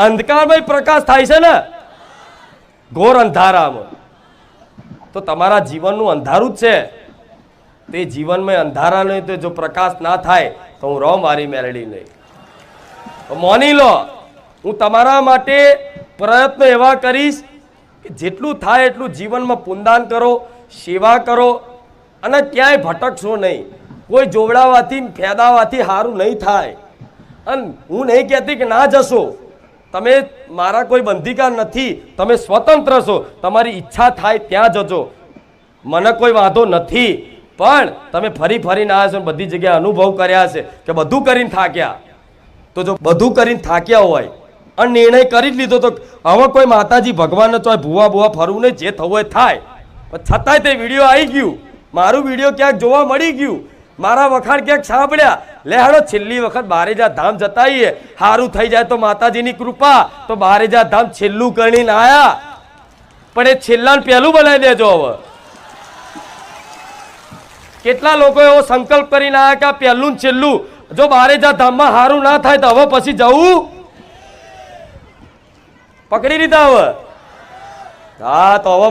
અંધકારમાં પ્રકાશ થાય છે ને, ઘોર અંધારામાં. તો તમારા જીવનનું અંધારું જ છે. તે જીવનમાં અંધારા નહીં તો જો પ્રકાશ ના થાય તો હું રહું મારી મેલડી નહીં. માની લો, હું તમારા માટે પ્રયત્ન એવા કરીશ કે જેટલું થાય એટલું જીવનમાં પુણ્યદાન કરો, સેવા કરો અને ક્યાંય ભટકશો નહીં. કોઈ જોવડાવાથી ફેદાવાથી સારું નહીં થાય. અને હું નહીં કહેતી કે ના જશો, તમે મારા કોઈ બંધીકાર નથી, તમે સ્વતંત્ર છો, તમારી ઈચ્છા થાય ત્યાં જજો, મને કોઈ વાંધો નથી. પણ તમે ફરી ફરીને આવ્યા છો, બધી જગ્યાએ અનુભવ કર્યા છે કે બધું કરીને થાક્યા. તો જો બધું કરીને થાક્યા હોય અને નિર્ણય કરી જ લીધો તો હવે કોઈ માતાજી ભગવાનને તો ભૂવા ભૂવા ફરવું નહીં, જે થવું હોય થાય. પણ છતાંય તે વિડીયો આવી ગયું, મારું વિડીયો ક્યાંક જોવા મળી ગયું, મારા વખાણ ક્યાંક સાંભળ્યા, લે હાડો છેલ્લી વખત બારેજા ધામ જતા આવીએ, સારું થઈ જાય તો માતાજીની કૃપા. તો બારેજા ધામ છેલ્લું કરીને આયા, પણ એ છેલ્લાને પહેલું બનાવી દેજો. હવે કેટલા લોકો એવો સંકલ્પ કરીને આવ્યા કે આ પહેલું છેલ્લું, જો બારેજા ધામમાં સારું ના થાય તો હવે પછી જવું પકડી લીધા. હવે હા, તો હવે